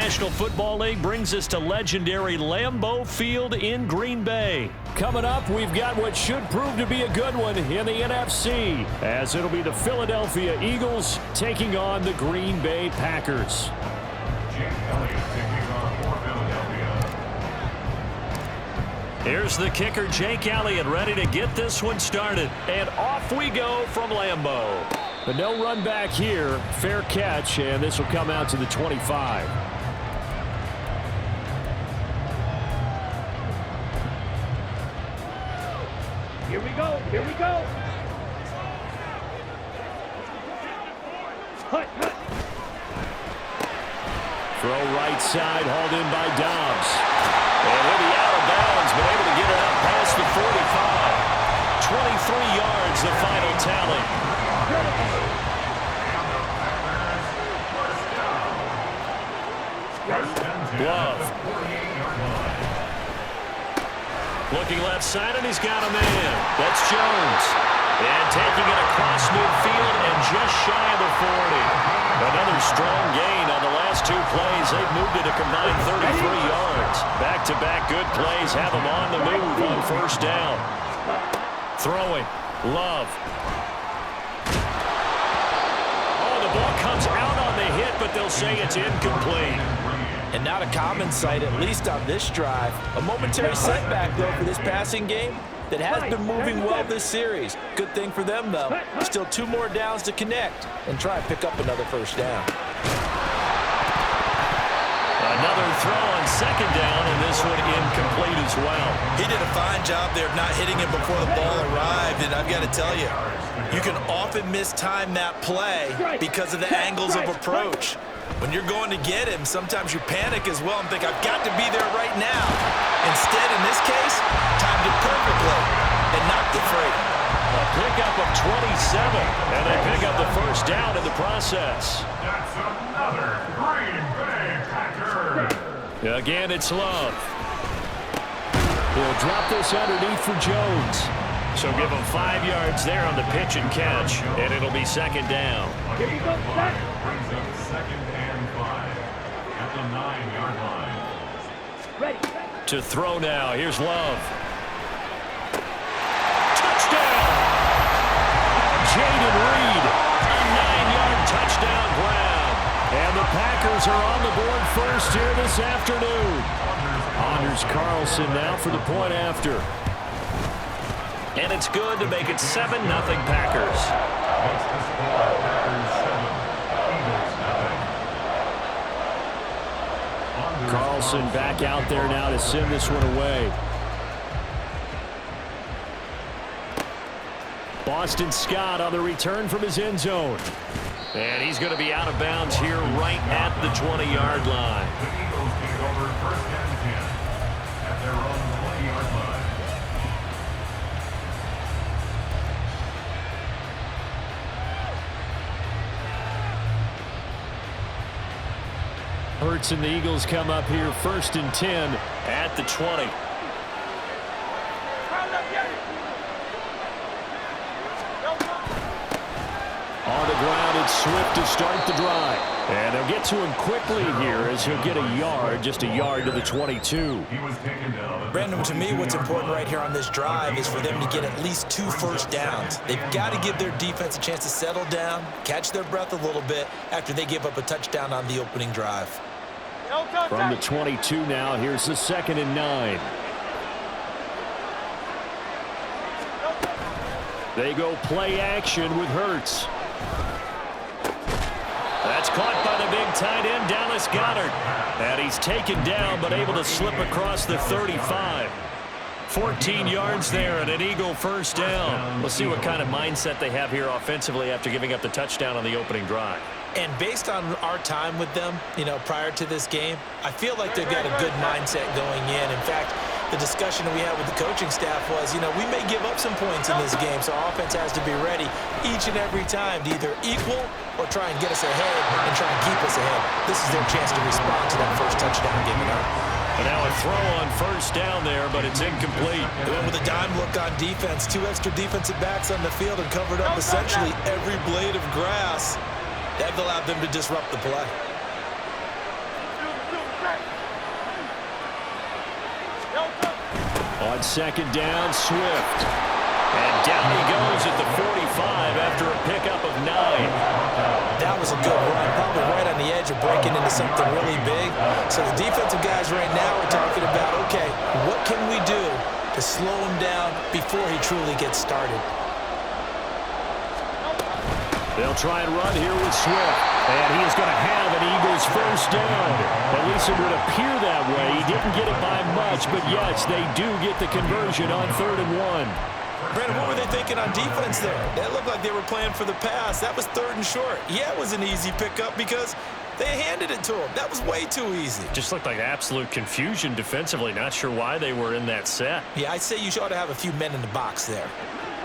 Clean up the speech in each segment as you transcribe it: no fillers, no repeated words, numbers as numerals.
National Football League brings us to legendary Lambeau Field in Green Bay. Coming up, we've got what should prove to be a good one in the NFC, as it'll be the Philadelphia Eagles taking on the Green Bay Packers. Here's the kicker, Jake Elliott, ready to get this one started. And off we go from Lambeau. But no run back here. Fair catch, and this will come out to the 25. Here we go. Here we go. Throw right side, hauled in by Dobbs. And he'll be out of bounds, but able to get it up past the 45. 23 yards, the final tally. Love. Looking left side, and he's got a man. That's Jones. And taking it across midfield and just shy of the 40. Another strong gain on the last two plays. They've moved it a combined 33 yards. Back-to-back good plays have them on the move on first down. Throwing. Love. Oh, the ball comes out on the hit, but they'll say it's incomplete. And not a common sight, at least on this drive. A momentary setback, though, for this passing game that has been moving well this series. Good thing for them, though. Still 2 more downs to connect and try and pick up another first down. Another throw on second down, and this one incomplete as well. He did a fine job there of not hitting it before the ball arrived, and I've got to tell you, you can often mistime that play because of the angles of approach. When you're going to get him, sometimes you panic as well and think, I've got to be there right now. Instead, in this case, timed it perfectly and knocked it free. A pickup of 27, and they pick up the first down in the process. That's another Green Bay Packer. Again, it's Love. He'll drop this underneath for Jones. So give him 5 yards there on the pitch and catch, and it'll be second down. Here we go, set. Brings up 2nd and 5 at the 9-yard line. Ready. To throw now. Here's Love. Touchdown! Jaden Reed, a 9-yard touchdown grab. And the Packers are on the board first here this afternoon. Anders Carlson now for the point after. And it's good to make it 7-0 Packers. Carlson back out there now to send this one away. Boston Scott on the return from his end zone. And he's going to be out of bounds here right at the 20-yard line. The Eagles take over 1st and 10 at their own 20-yard line. Hurts and the Eagles come up here 1st and 10 at the 20. On the ground, it's Swift to start the drive. And they'll get to him quickly here as he'll get a yard, just a yard to the 22. He was taken down. Brandon, to me, what's important right here on this drive is for them to get at least 2 first downs. They've got to give their defense a chance to settle down, catch their breath a little bit after they give up a touchdown on the opening drive. From the 22 now, here's the 2nd and 9. They go play action with Hurts. That's caught by the big tight end, Dallas Goedert. And he's taken down, but able to slip across the 35. 14 yards there and an Eagle first down. We'll see what kind of mindset they have here offensively after giving up the touchdown on the opening drive. And based on our time with them, prior to this game, I feel like they've got a good mindset going in. In fact, the discussion that we had with the coaching staff was, we may give up some points in this game, so our offense has to be ready each and every time to either equal or try and get us ahead and try and keep us ahead. This is their chance to respond to that first touchdown given up. And now a throw on first down there, but it's incomplete. They went with a dime look on defense, 2 extra defensive backs on the field and covered up essentially every blade of grass. That allowed them to disrupt the play. On second down, Swift. And down he goes at the 45 after a pickup of 9. That was a good run, probably right on the edge of breaking into something really big. So the defensive guys right now are talking about, okay, what can we do to slow him down before he truly gets started? They'll try and run here with Swift. And he is going to have an Eagles first down. At least it would appear that way. He didn't get it by much, but yes, they do get the conversion on 3rd and 1. Brandon, what were they thinking on defense there? That looked like they were playing for the pass. That was 3rd and short. Yeah, it was an easy pickup because they handed it to him. That was way too easy. Just looked like absolute confusion defensively. Not sure why they were in that set. Yeah, I'd say you ought to have a few men in the box there.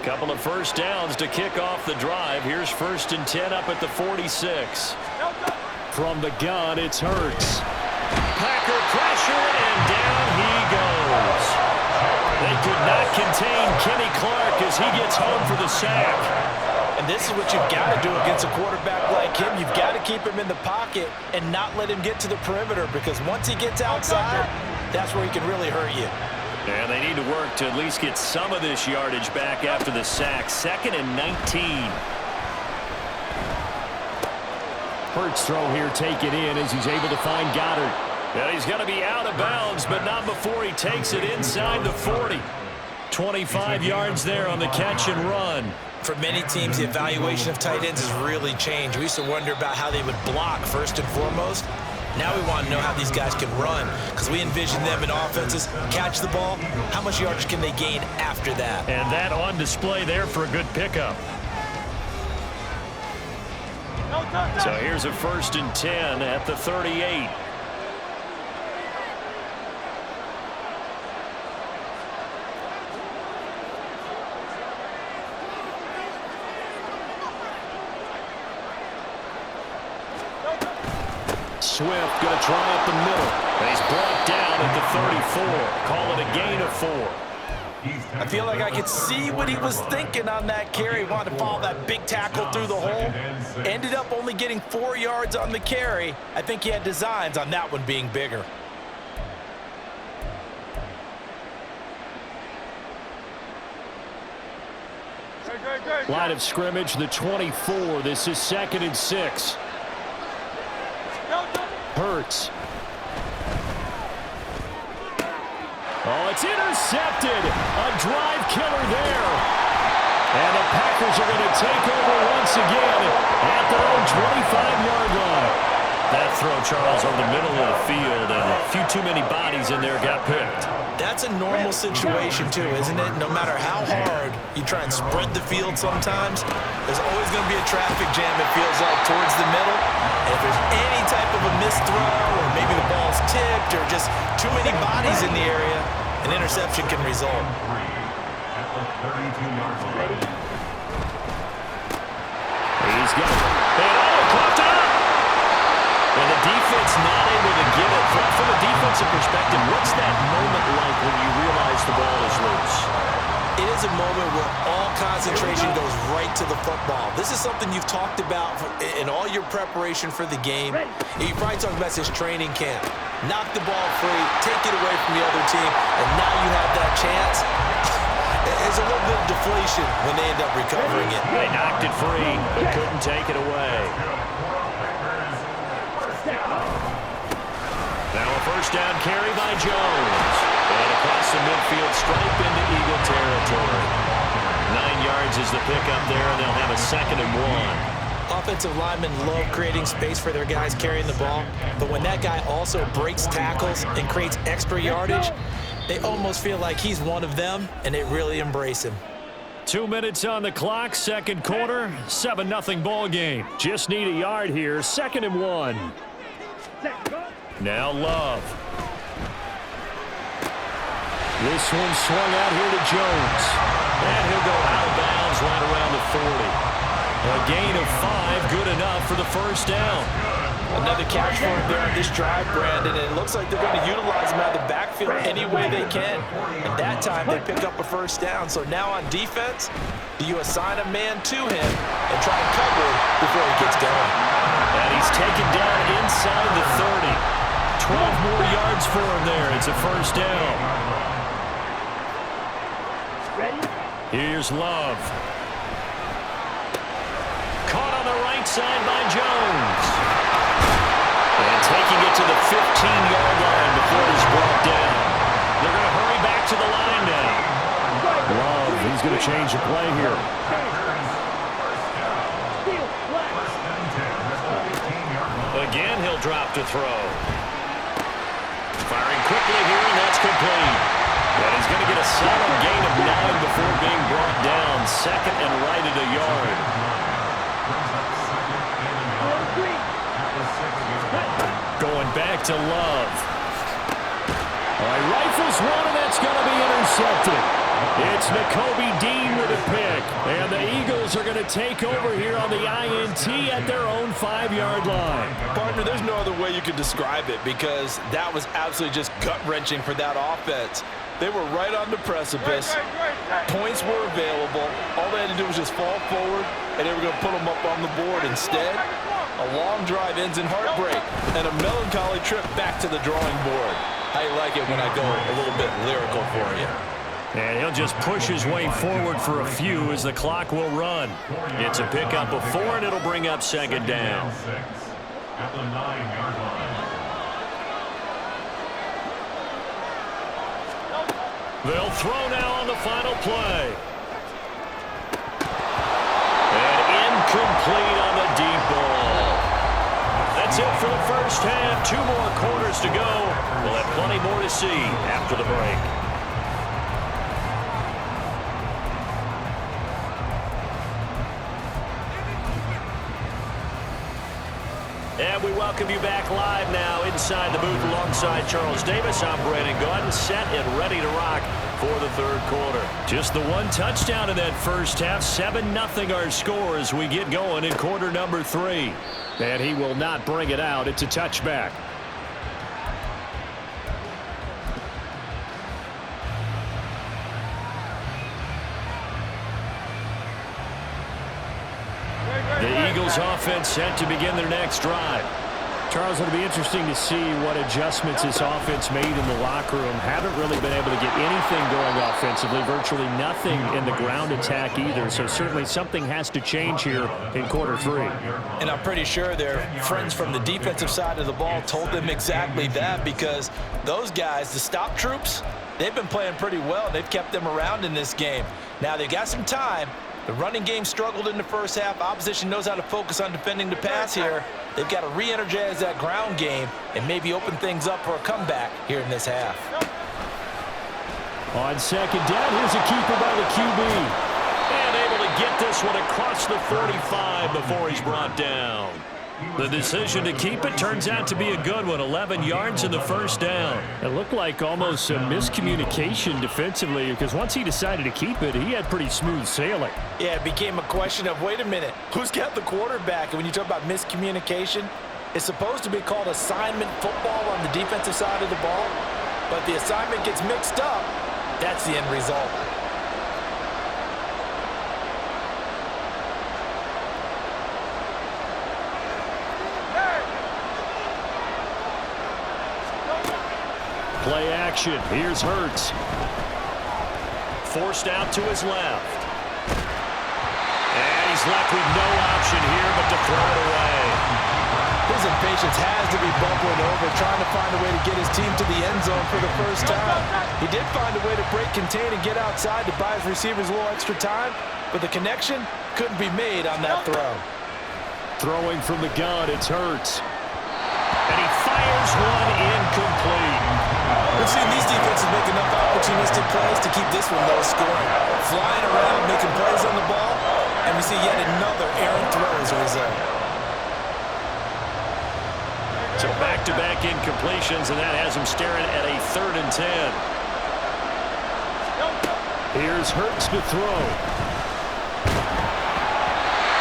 Couple of first downs to kick off the drive. Here's 1st and 10 up at the 46. From the gun, it's Hurts. Packer pressure, and down he goes. They could not contain Kenny Clark as he gets home for the sack. And this is what you've got to do against a quarterback like him. You've got to keep him in the pocket and not let him get to the perimeter, because once he gets outside, that's where he can really hurt you. And they need to work to at least get some of this yardage back after the sack. 2nd and 19. Hurts throw here taken in as he's able to find Goddard. And he's going to be out of bounds, but not before he takes it inside the 40. 25 yards there on the catch and run. For many teams, the evaluation of tight ends has really changed. We used to wonder about how they would block first and foremost. Now we want to know how these guys can run, because we envision them in offenses catch the ball. How much yardage can they gain after that? And that on display there for a good pickup. So here's a 1st and 10 at the 38. Swift going to try up the middle. And he's brought down at the 34. Call it a gain of 4. I feel like I could see what he was thinking on that carry. He wanted to follow that big tackle through the hole. Ended up only getting 4 yards on the carry. I think he had designs on that one being bigger. Line of scrimmage, the 24. This is 2nd and 6. Hurts. Oh, it's intercepted. A drive killer there. And the Packers are going to take over once again at their own 25-yard line. That throw, Charles, over the middle of the field, and a few too many bodies in there got picked. That's a normal situation, too, isn't it? No matter how hard you try and spread the field sometimes, there's always going to be a traffic jam, it feels like, towards the middle. And if there's any type of a missed throw, or maybe the ball's tipped, or just too many bodies in the area, an interception can result. He's got it. And caught up. And the defense not able to get it. From a defensive perspective, what's that moment like when you realize the ball is loose? It is a moment where all concentration goes right to the football. This is something you've talked about in all your preparation for the game. You probably talked about this training camp. Knock the ball free, take it away from the other team, and now you have that chance. There's a little bit of deflation when they end up recovering it. They knocked it free, but couldn't take it away. Now a first down carry by Jones. And across the midfield stripe into Eagle territory. 9 yards is the pickup there, and they'll have a 2nd and 1. Offensive linemen love creating space for their guys carrying the ball, but when that guy also breaks tackles and creates extra yardage, they almost feel like he's one of them, and they really embrace him. 2 minutes on the clock, 2nd quarter, 7-0 ball game. Just need a yard here, 2nd and 1. Now Love. This one swung out here to Jones. And he'll go out of bounds right around the 40. A gain of 5, good enough for the first down. Another catch for him there on this drive, Brandon, and it looks like they're going to utilize him out of the backfield any way they can. And that time they pick up a first down. So now on defense, do you assign a man to him and try and cover him before he gets going? And he's taken down inside the 30. 12 more yards for him there. It's a first down. Ready? Here's Love. Caught on the right side by Jones. And taking it to the 15-yard line before it is brought down. They're going to hurry back to the line now. Love, he's going to change the play here. Again, he'll drop to throw. Firing quickly here, and that's complete. And he's going to get a solid gain of 9 before being brought down. Second and right at a yard. Going back to Love. He rifles one, and that's going to be intercepted. It's Nakobe Dean with a pick. And the Eagles are going to take over here on the INT at their own 5-yard line. Partner, there's no other way you could describe it because that was absolutely just gut-wrenching for that offense. They were right on the precipice. Points were available. All they had to do was just fall forward, and they were going to put them up on the board. Instead, a long drive ends in heartbreak and a melancholy trip back to the drawing board. I like it when I go a little bit lyrical for you. And he'll just push his way forward for a few as the clock will run. It's a pickup of 4, and it'll bring up second down. At the 9-yard line. They'll throw now on the final play. And incomplete on the deep ball. That's it for the first half. 2 more quarters to go. We'll have plenty more to see after the break. And we welcome you back live now inside the booth alongside Charles Davis. I'm Brandon Gaudin, set and ready to rock for the third quarter. Just the 1 touchdown in that first half. 7-0 our score as we get going in quarter number 3. And he will not bring it out. It's a touchback. The Eagles offense set to begin their next drive. Charles, it'll be interesting to see what adjustments this offense made in the locker room. Haven't really been able to get anything going offensively, virtually nothing in the ground attack either. So certainly something has to change here in quarter 3. And I'm pretty sure their friends from the defensive side of the ball told them exactly that because those guys, the stop troops, they've been playing pretty well. They've kept them around in this game. Now they've got some time. The running game struggled in the first half. Opposition knows how to focus on defending the pass here. They've got to re-energize that ground game and maybe open things up for a comeback here in this half. On second down, here's a keeper by the QB. And able to get this one across the 45 before he's brought down. The decision to keep it turns out to be a good one. 11 yards in the first down. It looked like almost a miscommunication defensively because once he decided to keep it, he had pretty smooth sailing. Yeah, it became a question of, wait a minute, who's got the quarterback? And when you talk about miscommunication, it's supposed to be called assignment football on the defensive side of the ball. But the assignment gets mixed up. That's the end result. Play action. Here's Hurts. Forced out to his left. And he's left with no option here but to throw it away. His impatience has to be bubbling over, trying to find a way to get his team to the end zone for the first time. He did find a way to break contain and get outside to buy his receivers a little extra time, but the connection couldn't be made on that throw. Throwing from the gun, it's Hurts. And he fires one incomplete. We've seen these defenses make enough opportunistic plays to keep this one low scoring. Flying around, making plays on the ball, and we see yet another errant throw as a result. So back-to-back incompletions, and that has him staring at a 3rd and 10. Here's Hurts to throw.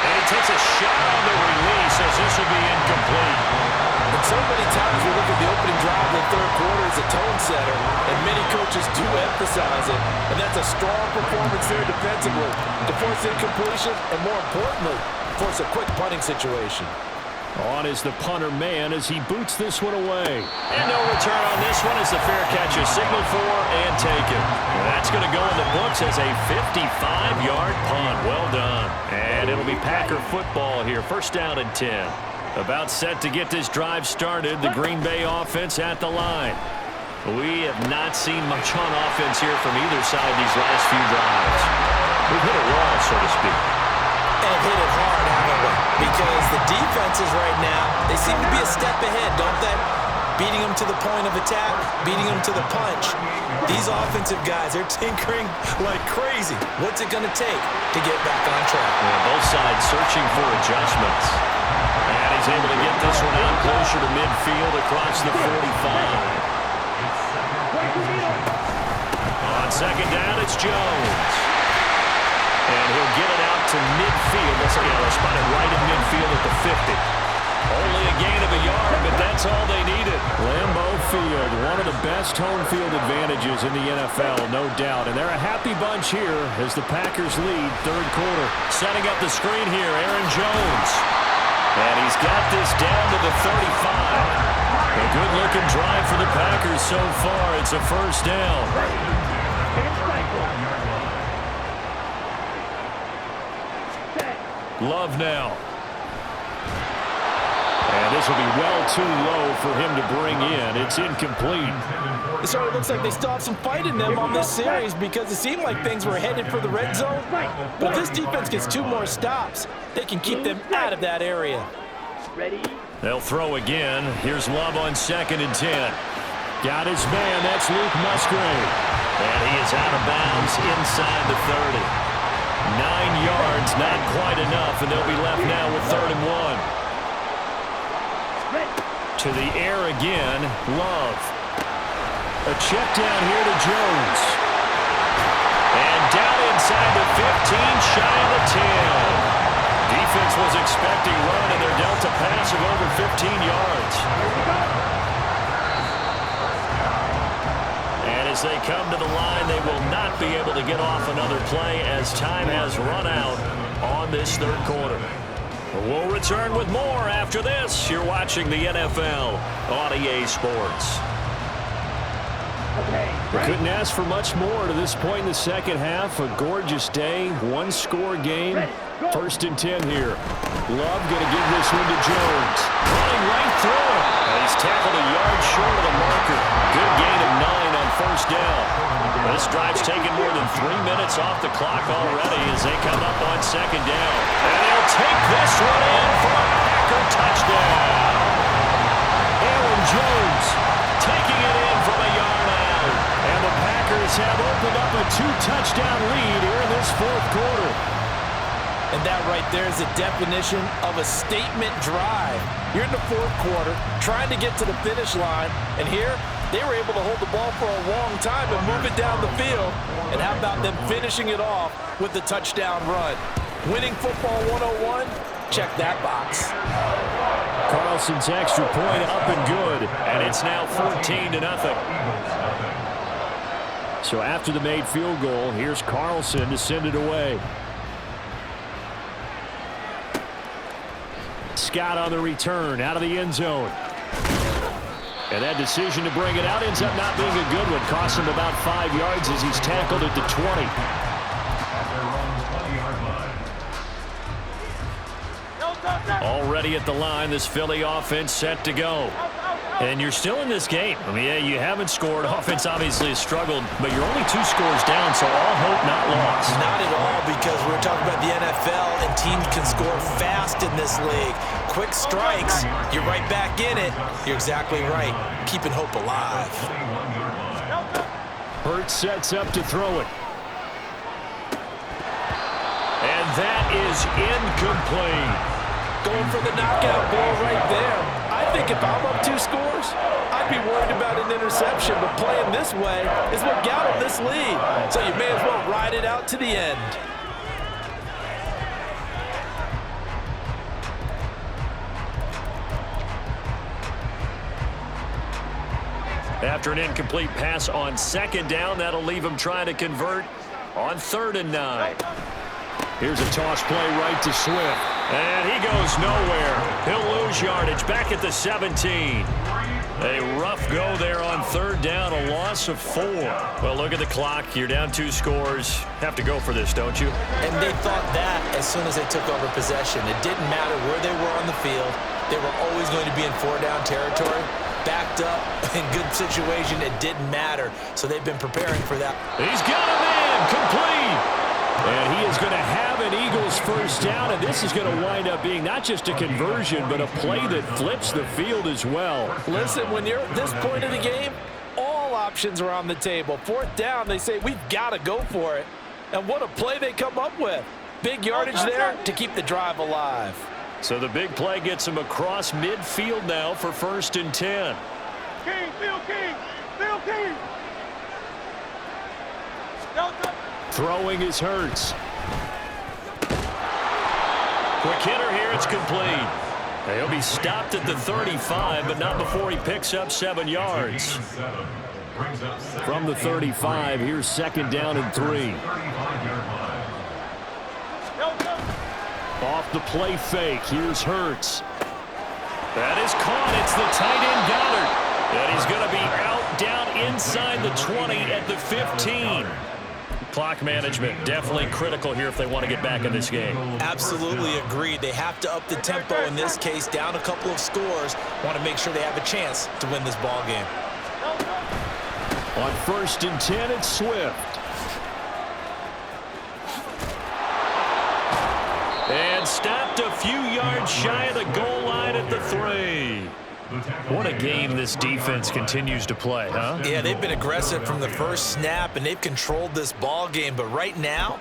And he takes a shot on the release as this will be incomplete. And so many times we look at the opening drive in the third quarter as a tone setter, and many coaches do emphasize it, and that's a strong performance there defensively to force incompletion and, more importantly, force a quick punting situation. On is the punter man as he boots this one away. And no return on this one as the fair catch is signaled for and taken. That's going to go in the books as a 55-yard punt. Well done. And it'll be Packer football here. First down and 10. About set to get this drive started. The Green Bay offense at the line. We have not seen much on offense here from either side these last few drives. We've hit a wall, so to speak. And hit it hard, haven't we? Because the defenses right now, they seem to be a step ahead, don't they? Beating them to the point of attack, beating them to the punch. These offensive guys, they're tinkering like crazy. What's it going to take to get back on track? Yeah, both sides searching for adjustments. And he's able to get this one out closer to midfield across the 45. On second down, it's Jones. And he'll get it out to midfield. Let's see, they'll spot it right in midfield at the 50. Only a gain of a yard, but that's all they needed. Lambeau Field, one of the best home field advantages in the NFL, no doubt. And they're a happy bunch here as the Packers lead third quarter. Setting up the screen here, Aaron Jones. And he's got this down to the 35. A good-looking drive for the Packers so far. It's a first down. Love now. And this will be well too low for him to bring in. It's incomplete. It certainly looks like they still have some fight in them on this series because it seemed like things were headed for the red zone. But if this defense gets 2 more stops, they can keep them out of that area. Ready? They'll throw again. Here's Love on second and 10. Got his man. That's Luke Musgrave. And he is out of bounds inside the 30. 9 yards, not quite enough, and they'll be left now with third and 1. To the air again, Love. A check down here to Jones. And down inside the 15, shy of the 10. Defense was expecting run, and they're dealt a pass of over 15 yards. And as they come to the line, they will not be able to get off another play as time has run out on this third quarter. We'll return with more after this. You're watching the NFL on EA Sports. We couldn't ask for much more to this point in the second half. A gorgeous day, one-score game. First and 10 here. Love going to give this one to Jones. Running right through him. And he's tackled a yard short of the marker. Good gain of 9 on first down. This drive's taken more than 3 minutes off the clock already as they come up on second down. And they'll take this one in for a Packer touchdown. Aaron Jones taking it in from a yard out. And the Packers have opened up a 2-touchdown lead here in this fourth quarter. And that right there is the definition of a statement drive. You're in the fourth quarter, trying to get to the finish line, and here they were able to hold the ball for a long time and move it down the field. And how about them finishing it off with the touchdown run? Winning football 101, check that box. Carlson's extra point up and good, and it's now 14-0. So after the made field goal, here's Carlson to send it away. Scott on the return, out of the end zone. And that decision to bring it out ends up not being a good one. Costs him about 5 yards as he's tackled at the 20. Already at the line, this Philly offense set to go. And you're still in this game. I mean, yeah, you haven't scored. Offense obviously has struggled, but you're only 2 scores down, so all hope not lost. Not at all, because we're talking about the NFL, and teams can score fast in this league. Quick strikes, you're right back in it. You're exactly right. Keeping hope alive. Hurts sets up to throw it. And that is incomplete. Going for the knockout ball right there. I think if I'm up 2 scores, I'd be worried about an interception, but playing this way is what got him this lead. So you may as well ride it out to the end. After an incomplete pass on second down, that'll leave him trying to convert on 3rd and 9. Here's a toss play right to Swift. And he goes nowhere. He'll lose yardage back at the 17. A rough go there on third down, a loss of 4. Well, look at the clock. You're down 2 scores. Have to go for this, don't you? And they thought that as soon as they took over possession. It didn't matter where they were on the field. They were always going to be in 4-down territory. Backed up, in good situation, it didn't matter. So they've been preparing for that. He's got a man, complete. And he is going to have an Eagles first down, and this is going to wind up being not just a conversion, but a play that flips the field as well. Listen, when you're at this point of the game, all options are on the table. 4th down, they say, we've got to go for it. And what a play they come up with. Big yardage there to keep the drive alive. So the big play gets him across midfield now for 1st and 10. King, Bill King, Bill King. Throwing is Hurts. Quick hitter here, it's complete. He'll be stopped at the 35, but not before he picks up 7 yards. From the 35, here's 2nd down and 3. Off the play fake, here's Hurts. That is caught, it's the tight end Goddard. And he's going to be out down inside the 20 at the 15. Clock management definitely critical here if they want to get back in this game. Absolutely agreed. They have to up the tempo in this case, down a couple of scores. Want to make sure they have a chance to win this ball game. On 1st and 10, it's Swift. And stopped a few yards shy of the goal line at the 3. What a game this defense continues to play, huh? Yeah, they've been aggressive from the first snap, and they've controlled this ball game. But right now,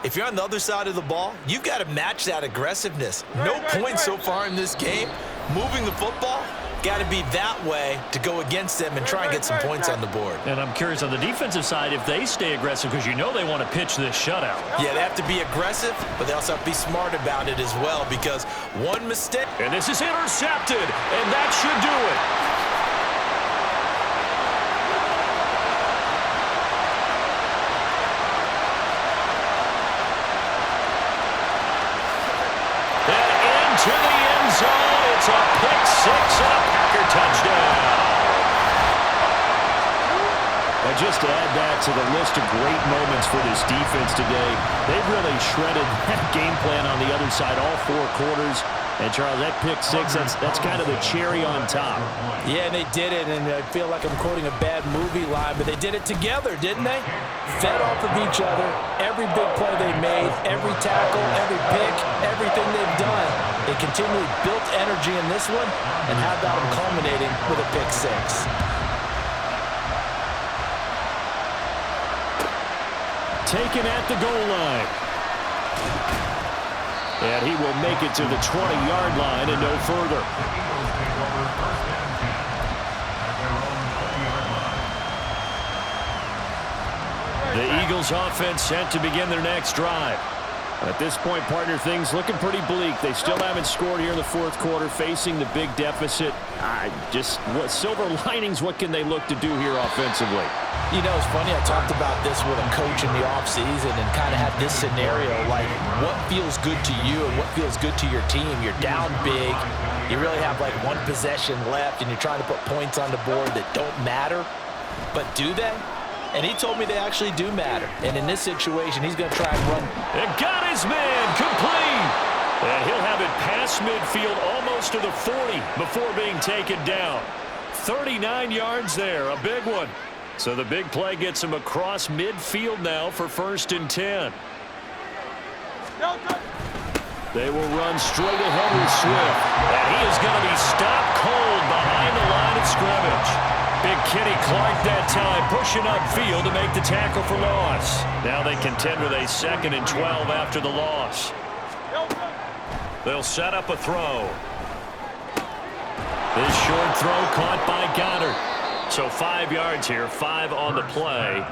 if you're on the other side of the ball, you've got to match that aggressiveness. No points so far in this game. Moving the football, got to be that way to go against them and try and get some points on the board. And I'm curious on the defensive side if they stay aggressive, because you know they want to pitch this shutout. Yeah, they have to be aggressive, but they also have to be smart about it as well, because one mistake. And this is intercepted, and that should do it. And into the end zone. It's a pick 6 and a Packer touchdown. And just to add that to the list of great moments for this defense today, they've really shredded that game plan on the other side all 4 quarters. And, Charles, that pick 6, that's kind of the cherry on top. Yeah, and they did it, and I feel like I'm quoting a bad movie line, but they did it together, didn't they? Fed off of each other, every big play they made, every tackle, every pick, everything they've done. They continually built energy in this one, and how about them culminating with a pick 6. Taken at the goal line. And he will make it to the 20-yard line and no further. The Eagles offense set to begin their next drive. At this point, partner, things looking pretty bleak. They still haven't scored here in the 4th quarter, facing the big deficit. Silver linings, what can they look to do here offensively? You know, it's funny, I talked about this with a coach in the offseason and kind of had this scenario, like what feels good to you and what feels good to your team. You're down big. You really have like 1 possession left, and you're trying to put points on the board that don't matter. But do they? And he told me they actually do matter. And in this situation, he's going to try and run. And got his man complete. And he'll have it past midfield almost to the 40 before being taken down. 39 yards there, a big one. So the big play gets him across midfield now for 1st and 10. They will run straight ahead with Swift. And he is going to be stopped cold behind the line of scrimmage. Big Kenny Clark that time pushing upfield to make the tackle for loss. Now they contend with a 2nd and 12 after the loss. They'll set up a throw. This short throw caught by Goddard. So 5 yards here, 5 on the play.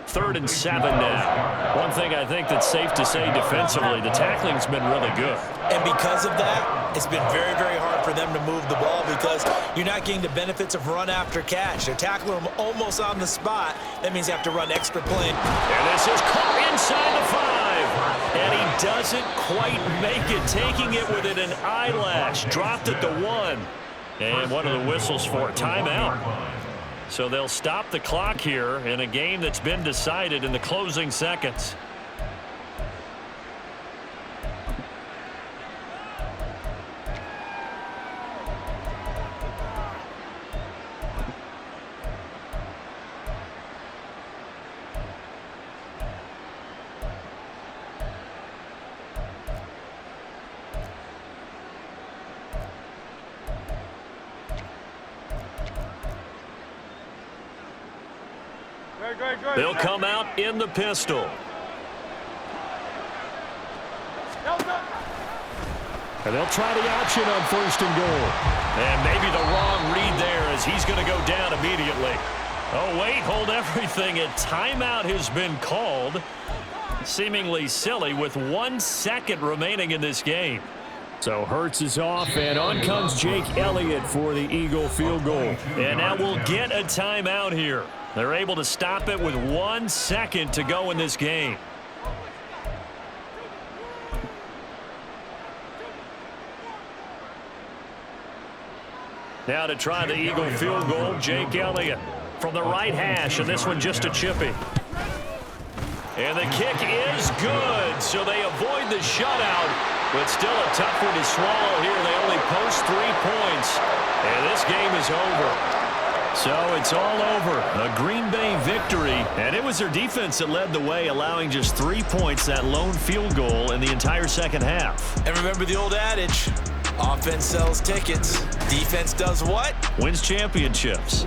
3rd and 7 now. One thing I think that's safe to say defensively, the tackling's been really good. And because of that, it's been very, very hard for them to move the ball because you're not getting the benefits of run after catch. They're tackling them almost on the spot. That means you have to run extra play. And this is caught inside the 5. And he doesn't quite make it, taking it within an eyelash. Dropped it to 1. And one of the whistles for a timeout. So they'll stop the clock here in a game that's been decided in the closing seconds. They'll come out in the pistol. And they'll try the option on 1st and goal. And maybe the wrong read there as he's going to go down immediately. Oh, wait, hold everything. A timeout has been called. Seemingly silly with 1 second remaining in this game. So Hurts is off, and on comes Jake Elliott for the Eagle field goal. And now we'll get a timeout here. They're able to stop it with 1 second to go in this game. Now to try the Eagle field goal, Jake Elliott from the right hash, and this one just a chippy. And the kick is good, so they avoid the shutout, but still a tough one to swallow here. They only post 3 points, and this game is over. So it's all over. A Green Bay victory, and it was their defense that led the way, allowing just 3 points, that lone field goal in the entire second half. And remember the old adage, offense sells tickets. Defense does what? Wins championships.